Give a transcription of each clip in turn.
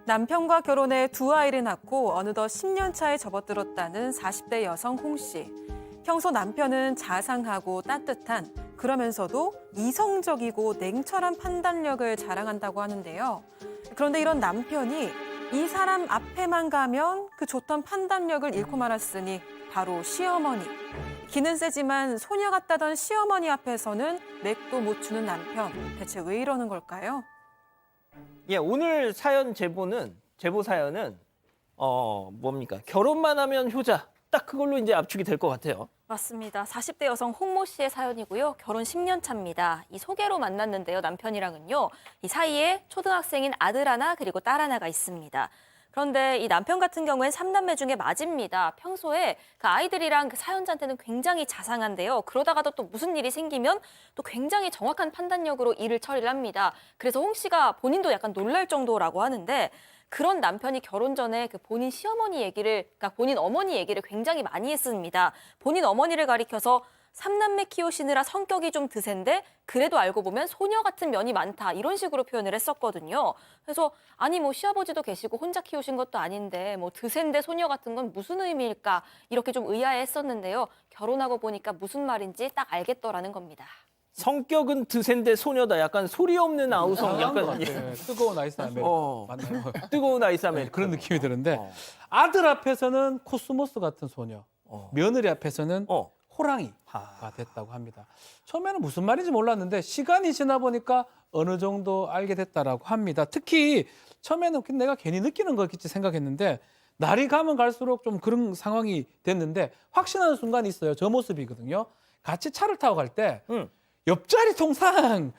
남편과 결혼해 두 아이를 낳고 어느덧 10년 차에 접어들었다는 40대 여성 홍 씨. 평소 남편은 자상하고 따뜻한, 그러면서도 이성적이고 냉철한 판단력을 자랑한다고 하는데요. 그런데 이런 남편이 이 사람 앞에만 가면 그 좋던 판단력을 잃고 말았으니 바로 시어머니. 기는 세지만 소녀 같다던 시어머니 앞에서는 맥도 못 추는 남편. 대체 왜 이러는 걸까요? 예, 오늘 사연 제보 사연은 뭡니까? 결혼만 하면 효자. 딱 그걸로 이제 압축이 될 것 같아요. 맞습니다. 40대 여성 홍모 씨의 사연이고요. 결혼 10년 차입니다. 이 소개로 만났는데요. 남편이랑은요. 이 사이에 초등학생인 아들 하나 그리고 딸 하나가 있습니다. 그런데 이 남편 같은 경우엔 3남매 중에 맞입니다. 평소에 그 아이들이랑 그 사연자한테는 굉장히 자상한데요. 그러다가도 또 무슨 일이 생기면 또 굉장히 정확한 판단력으로 일을 처리를 합니다. 그래서 홍 씨가 본인도 약간 놀랄 정도라고 하는데 그런 남편이 결혼 전에 그 본인 시어머니 얘기를, 그러니까 본인 어머니 얘기를 굉장히 많이 했습니다. 본인 어머니를 가리켜서 3남매 키우시느라 성격이 좀 드센데 그래도 알고 보면 소녀 같은 면이 많다 이런 식으로 표현을 했었거든요. 그래서 아니 뭐 시아버지도 계시고 혼자 키우신 것도 아닌데 뭐 드센데 소녀 같은 건 무슨 의미일까 이렇게 좀 의아해했었는데요. 결혼하고 보니까 무슨 말인지 딱 알겠더라는 겁니다. 성격은 드센데 소녀다. 약간 소리 없는 아우성. 약간 네, 뜨거운 아이스 아메리카노 맞나요? 뜨거운 아이스 네, 아메리카노. 그런 느낌이 드는데 어. 아들 앞에서는 코스모스 같은 소녀, 어. 며느리 앞에서는 어. 호랑이가 됐다고 합니다. 처음에는 무슨 말인지 몰랐는데 시간이 지나 보니까 어느 정도 알게 됐다라고 합니다. 특히 처음에는 내가 괜히 느끼는 거겠지 생각했는데 날이 가면 갈수록 좀 그런 상황이 됐는데 확신하는 순간이 있어요. 저 모습이거든요. 같이 차를 타고 갈 때 옆자리 통상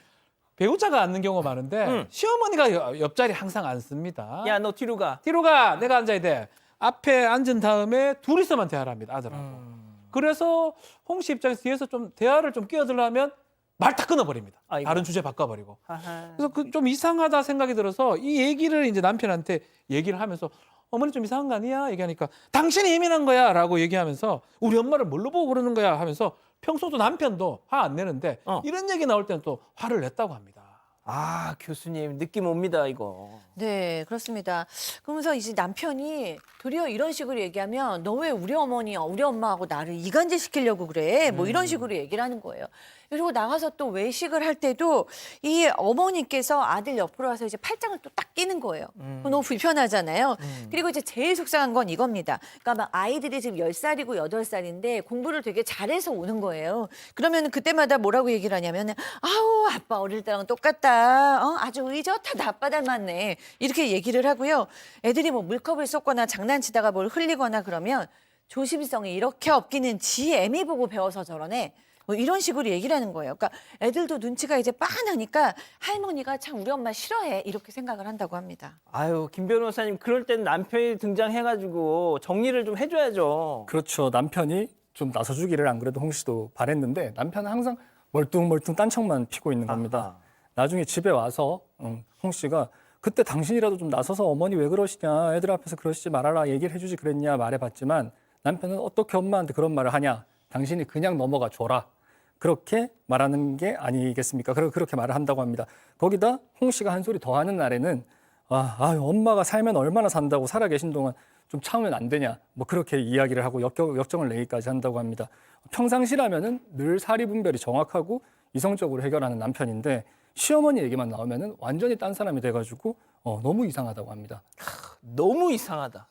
배우자가 앉는 경우가 많은데 시어머니가 옆자리 항상 앉습니다. 야, 너 뒤로 가. 뒤로 가. 내가 앉아야 돼. 앞에 앉은 다음에 둘이서만 대화를 합니다. 아들하고. 그래서 홍 씨 입장에서 뒤에서 좀 대화를 좀 끼어들려면 말 다 끊어버립니다. 아이고. 다른 주제 바꿔버리고. 아하. 그래서 좀 이상하다 생각이 들어서 이 얘기를 이제 남편한테 얘기를 하면서 어머니 좀 이상한 거 아니야? 얘기하니까 당신이 예민한 거야 라고 얘기하면서 우리 엄마를 뭘로 보고 그러는 거야 하면서 평소도 남편도 화 안 내는데 이런 얘기 나올 때는 또 화를 냈다고 합니다. 아, 교수님 느낌 옵니다, 이거. 네, 그렇습니다. 그러면서 이제 남편이 도리어 이런 식으로 얘기하면 너 왜 우리 어머니, 우리 엄마하고 나를 이간질 시키려고 그래? 뭐 이런 식으로 얘기를 하는 거예요. 그리고 나가서 또 외식을 할 때도 이 어머니께서 아들 옆으로 와서 이제 팔짱을 또 딱 끼는 거예요. 너무 불편하잖아요. 그리고 이제 제일 속상한 건 이겁니다. 그러니까 막 아이들이 지금 10살이고 8살인데 공부를 되게 잘해서 오는 거예요. 그러면 그때마다 뭐라고 얘기를 하냐면 아우 아빠 어릴 때랑 똑같다. 아주 의젓하다. 아빠 닮았네. 이렇게 얘기를 하고요. 애들이 뭐 물컵을 쏟거나 장난치다가 뭘 흘리거나 그러면 조심성이 이렇게 없기는 지 애미 보고 배워서 저러네. 뭐 이런 식으로 얘기를 하는 거예요. 그러니까 애들도 눈치가 이제 빤하니까 할머니가 참 우리 엄마 싫어해 이렇게 생각을 한다고 합니다. 아유, 김 변호사님 그럴 땐 남편이 등장해가지고 정리를 좀 해줘야죠. 그렇죠. 남편이 좀 나서주기를 안 그래도 홍 씨도 바랬는데 남편은 항상 멀뚱멀뚱 딴청만 피고 있는 겁니다. 아하. 나중에 집에 와서 홍 씨가 그때 당신이라도 좀 나서서 어머니 왜 그러시냐, 애들 앞에서 그러시지 말아라 얘기를 해주지 그랬냐 말해봤지만 남편은 어떻게 엄마한테 그런 말을 하냐, 당신이 그냥 넘어가 줘라. 그렇게 말하는 게 아니겠습니까? 그렇게 말을 한다고 합니다. 거기다 홍 씨가 한 소리 더 하는 날에는 엄마가 살면 얼마나 산다고 살아계신 동안 좀 참으면 안 되냐, 뭐 그렇게 이야기를 하고 역정을 내기까지 한다고 합니다. 평상시라면은 늘 사리분별이 정확하고 이성적으로 해결하는 남편인데 시어머니 얘기만 나오면은 완전히 딴 사람이 돼가지고 너무 이상하다고 합니다. 너무 이상하다.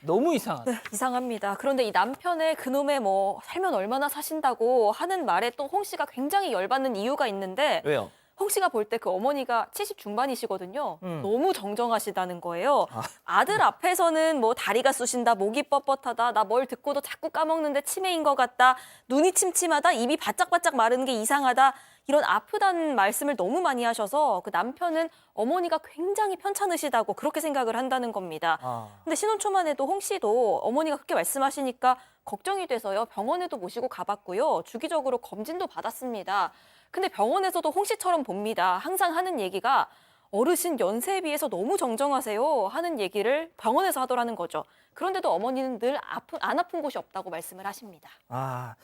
너무 이상하다. 네, 이상합니다. 그런데 이 남편의 그놈의 뭐 살면 얼마나 사신다고 하는 말에 또 홍 씨가 굉장히 열받는 이유가 있는데 왜요? 홍 씨가 볼 때 그 어머니가 70 중반이시거든요. 너무 정정하시다는 거예요. 아들 앞에서는 뭐 다리가 쑤신다, 목이 뻣뻣하다, 나 뭘 듣고도 자꾸 까먹는데 치매인 것 같다, 눈이 침침하다, 입이 바짝바짝 마르는 게 이상하다, 이런 아프다는 말씀을 너무 많이 하셔서 그 남편은 어머니가 굉장히 편찮으시다고 그렇게 생각을 한다는 겁니다. 근데 신혼 초만 해도 홍 씨도 어머니가 그렇게 말씀하시니까 걱정이 돼서요. 병원에도 모시고 가봤고요. 주기적으로 검진도 받았습니다. 근데 병원에서도 홍 씨처럼 봅니다. 항상 하는 얘기가 어르신 연세에 비해서 너무 정정하세요 하는 얘기를 병원에서 하더라는 거죠. 그런데도 어머니는 늘 안 아픈 곳이 없다고 말씀을 하십니다. 아,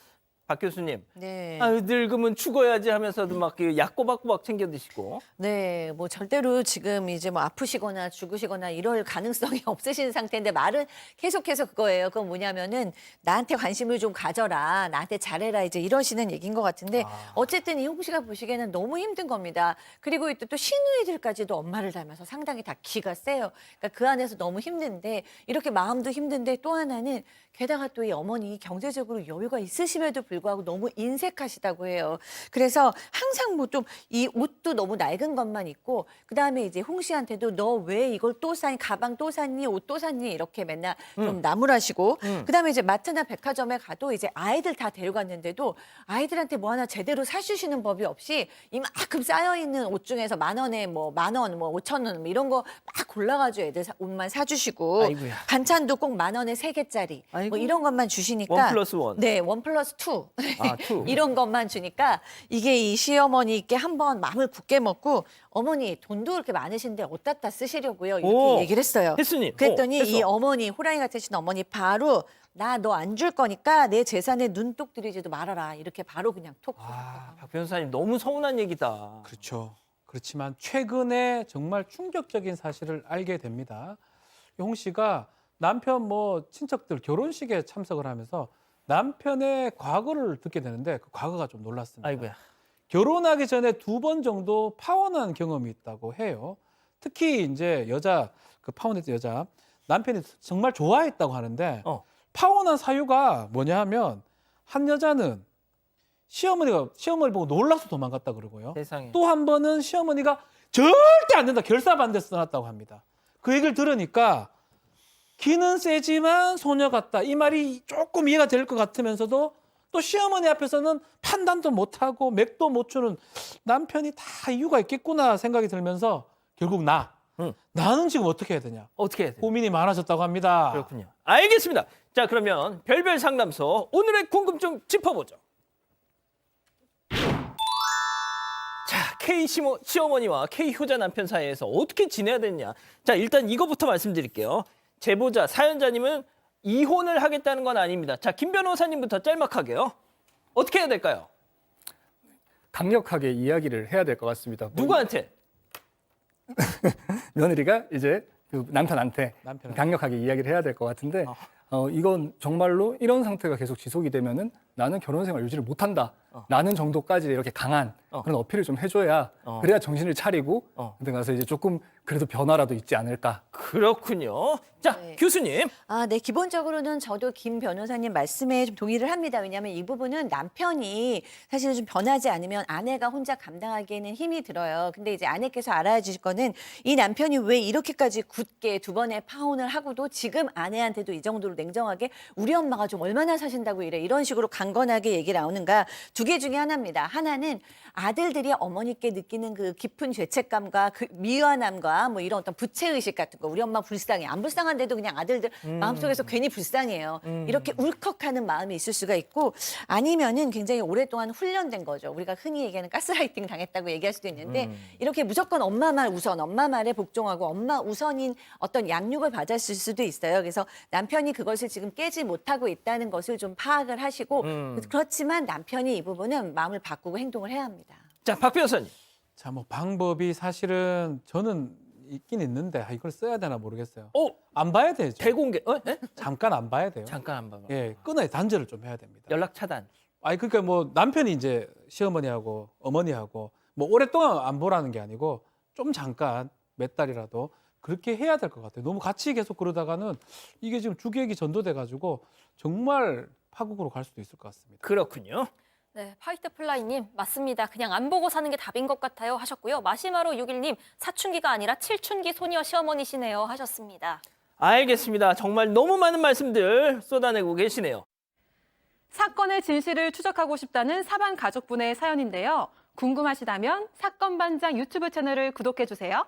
박 교수님. 네. 아유, 늙으면 죽어야지 하면서도 막 약 꼬박꼬박 챙겨 드시고. 네, 뭐 절대로 지금 이제 뭐 아프시거나 죽으시거나 이럴 가능성이 없으신 상태인데 말은 계속해서 그거예요. 그건 뭐냐면은 나한테 관심을 좀 가져라, 나한테 잘해라 이제 이러시는 얘기인 것 같은데 어쨌든 이홍 씨가 보시기에는 너무 힘든 겁니다. 그리고 또 시누이들까지도 엄마를 닮아서 상당히 다 기가 세요. 그러니까 그 안에서 너무 힘든데 이렇게 마음도 힘든데 또 하나는 게다가 또 이 어머니 경제적으로 여유가 있으심에도 불구하고 너무 인색하시다고 해요. 그래서 항상 뭐 좀 이 옷도 너무 낡은 것만 입고 그다음에 이제 홍 씨한테도 너 왜 이걸 또 사니 가방 또 샀니 옷 또 샀니 이렇게 맨날 좀 나무라시고 그다음에 이제 마트나 백화점에 가도 이제 아이들 다 데려갔는데도 아이들한테 뭐 하나 제대로 사주시는 법이 없이 이만큼 쌓여 있는 옷 중에서 10,000원에 뭐 10,000원 뭐 5,000원 뭐 이런 거 막 골라가지고 애들 옷만 사주시고 아이고야. 반찬도 꼭 10,000원에 3개짜리 아이고. 뭐 이런 것만 주시니까 1+1. 네, 1+2 아, 2. 이런 것만 주니까 이게 이 시어머니께 한번 마음을 굳게 먹고 어머니 돈도 그렇게 많으신데 어디다 다 쓰시려고요 이렇게 오, 얘기를 했어요. 했으니. 그랬더니 했어. 이 어머니 호랑이 같으신 어머니 바로 나 너 안 줄 거니까 내 재산에 눈독 들이지도 말아라 이렇게 바로 그냥 톡. 아, 박 변호사님 너무 서운한 얘기다. 그렇죠. 그렇지만 최근에 정말 충격적인 사실을 알게 됩니다. 홍 씨가 남편 뭐 친척들 결혼식에 참석을 하면서 남편의 과거를 듣게 되는데 그 과거가 좀 놀랐습니다. 아이고야. 결혼하기 전에 2번 정도 파혼한 경험이 있다고 해요. 특히 이제 여자 그 파혼했던 여자 남편이 정말 좋아했다고 하는데 파혼한 사유가 뭐냐 하면 한 여자는 시어머니를 보고 놀라서 도망갔다 그러고요. 세상에. 또 한 번은 시어머니가 절대 안 된다 결사반대해서 떠났다고 합니다. 그 얘기를 들으니까 기는 세지만 소녀 같다. 이 말이 조금 이해가 될 것 같으면서도 또 시어머니 앞에서는 판단도 못하고 맥도 못 추는 남편이 다 이유가 있겠구나 생각이 들면서 결국 나는 지금 어떻게 해야 되냐. 어떻게 해야 돼? 고민이 많아졌다고 합니다. 그렇군요. 알겠습니다. 자, 그러면 별별 상담소 오늘의 궁금증 짚어보죠. 자, K 시어머니와 K 효자 남편 사이에서 어떻게 지내야 되느냐. 자, 일단 이거부터 말씀드릴게요. 제보자 사연자님은 이혼을 하겠다는 건 아닙니다. 자, 김 변호사님부터 짤막하게요. 어떻게 해야 될까요? 강력하게 이야기를 해야 될 것 같습니다. 누구한테? 며느리가 이제 그 남편한테 남편한테. 강력하게 이야기를 해야 될 것 같은데 이건 정말로 이런 상태가 계속 지속이 되면은 나는 결혼 생활 유지를 못한다. 나는 정도까지 이렇게 강한 그런 어필을 좀 해줘야 그래야 정신을 차리고 그때 가서 이제 조금 그래도 변화라도 있지 않을까. 그렇군요. 자, 네. 교수님. 네. 기본적으로는 저도 김 변호사님 말씀에 좀 동의를 합니다. 왜냐하면 이 부분은 남편이 사실은 좀 변하지 않으면 아내가 혼자 감당하기에는 힘이 들어요. 근데 이제 아내께서 알아야 주실 거는 이 남편이 왜 이렇게까지 굳게 2번의 파혼을 하고도 지금 아내한테도 이 정도로 냉정하게 우리 엄마가 좀 얼마나 사신다고 이래 이런 식으로 강건하게 얘기 나오는가 두 개 중에 하나입니다. 하나는 아들들이 어머니께 느끼는 그 깊은 죄책감과 그 미안함과 뭐 이런 어떤 부채의식 같은 거 우리 엄마 불쌍해 안 불쌍한데도 그냥 아들들 마음속에서 괜히 불쌍해요. 이렇게 울컥하는 마음이 있을 수가 있고 아니면은 굉장히 오랫동안 훈련된 거죠. 우리가 흔히 얘기하는 가스라이팅 당했다고 얘기할 수도 있는데 이렇게 무조건 엄마 말 우선 엄마 말에 복종하고 엄마 우선인 어떤 양육을 받았을 수도 있어요. 그래서 남편이 그것을 지금 깨지 못하고 있다는 것을 좀 파악을 하시고 그렇지만 남편이 이 부분은 마음을 바꾸고 행동을 해야 합니다. 자, 박 변호사님. 자, 뭐 방법이 사실은 저는 있긴 있는데 이걸 써야 되나 모르겠어요. 안 봐야 되죠. 대공개. 네? 잠깐 안 봐야 돼요. 잠깐 한 번. 예, 끊어야 단절을 좀 해야 됩니다. 연락 차단. 그러니까 뭐 남편이 이제 시어머니하고 어머니하고 뭐 오랫동안 안 보라는 게 아니고 좀 잠깐 몇 달이라도 그렇게 해야 될 것 같아요. 너무 같이 계속 그러다가는 이게 지금 주객이 전도돼 가지고 정말 파국으로 갈 수도 있을 것 같습니다. 그렇군요. 네, 화이트 플라이님 맞습니다. 그냥 안 보고 사는 게 답인 것 같아요 하셨고요. 마시마로 61님 사춘기가 아니라 칠춘기 소녀 시어머니시네요 하셨습니다. 알겠습니다. 정말 너무 많은 말씀들 쏟아내고 계시네요. 사건의 진실을 추적하고 싶다는 사반 가족분의 사연인데요. 궁금하시다면 사건반장 유튜브 채널을 구독해 주세요.